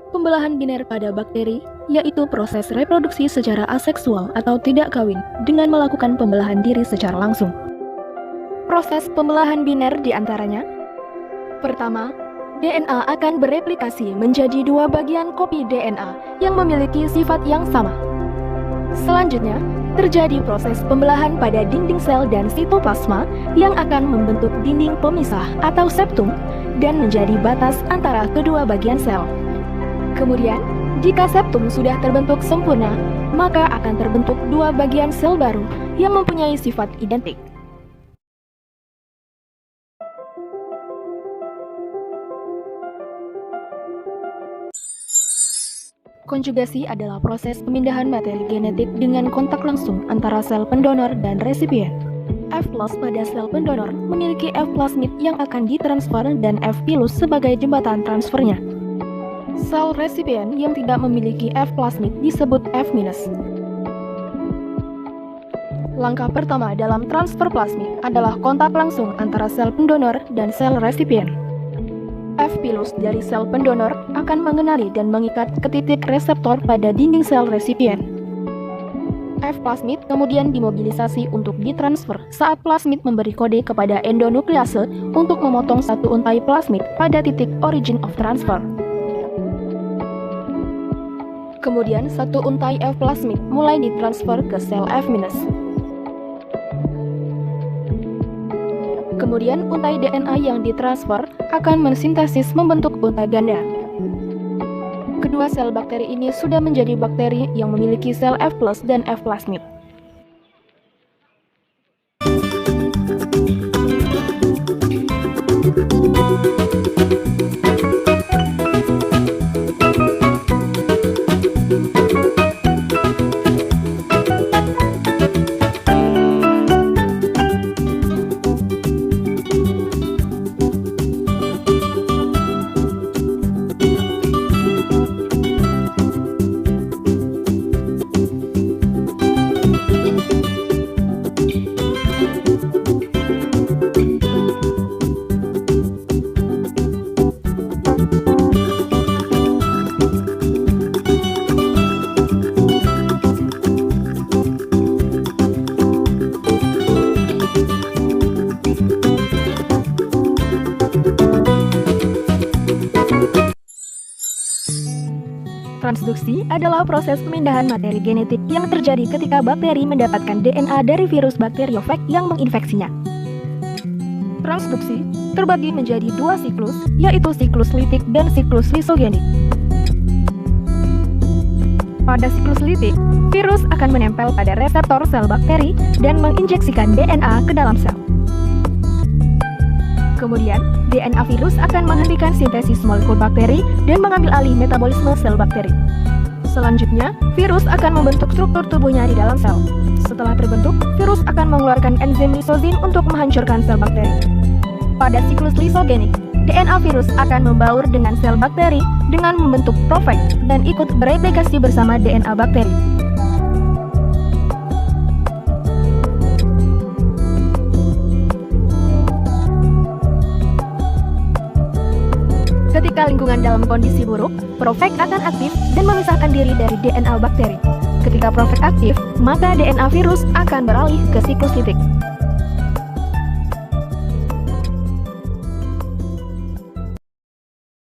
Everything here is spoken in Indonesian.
Pembelahan biner pada bakteri, yaitu proses reproduksi secara aseksual atau tidak kawin dengan melakukan pembelahan diri secara langsung. Proses pembelahan biner diantaranya: pertama, DNA akan bereplikasi menjadi dua bagian kopi DNA yang memiliki sifat yang sama. Selanjutnya, terjadi proses pembelahan pada dinding sel dan sitoplasma yang akan membentuk dinding pemisah atau septum dan menjadi batas antara kedua bagian sel. Kemudian, jika septum sudah terbentuk sempurna, maka akan terbentuk dua bagian sel baru yang mempunyai sifat identik. Konjugasi adalah proses pemindahan materi genetik dengan kontak langsung antara sel pendonor dan resipien. F+ pada sel pendonor memiliki F plasmid yang akan ditransfer dan F pilus sebagai jembatan transfernya. Sel resipien yang tidak memiliki F plasmid disebut F-. Langkah pertama dalam transfer plasmid adalah kontak langsung antara sel pendonor dan sel resipien. F pilus dari sel pendonor akan mengenali dan mengikat ke titik reseptor pada dinding sel resipien. F plasmid kemudian dimobilisasi untuk ditransfer saat plasmid memberi kode kepada endonuklease untuk memotong satu untai plasmid pada titik origin of transfer. Kemudian satu untai F plasmid mulai ditransfer ke sel F-. Kemudian untai DNA yang ditransfer akan mensintesis membentuk untai ganda. Kedua sel bakteri ini sudah menjadi bakteri yang memiliki sel F+ dan F plasmid. Transduksi adalah proses pemindahan materi genetik yang terjadi ketika bakteri mendapatkan DNA dari virus bakteriofag yang menginfeksinya. Transduksi terbagi menjadi dua siklus, yaitu siklus litik dan siklus lisogenik. Pada siklus litik, virus akan menempel pada reseptor sel bakteri dan menginjeksikan DNA ke dalam sel. Kemudian, DNA virus akan menghentikan sintesis molekul bakteri dan mengambil alih metabolisme sel bakteri. Selanjutnya, virus akan membentuk struktur tubuhnya di dalam sel. Setelah terbentuk, virus akan mengeluarkan enzim lisozin untuk menghancurkan sel bakteri. Pada siklus lisogenik, DNA virus akan membaur dengan sel bakteri dengan membentuk profag dan ikut bereplikasi bersama DNA bakteri. Ketika lingkungan dalam kondisi buruk, profag akan aktif dan memisahkan diri dari DNA bakteri. Ketika profag aktif, maka DNA virus akan beralih ke siklus litik.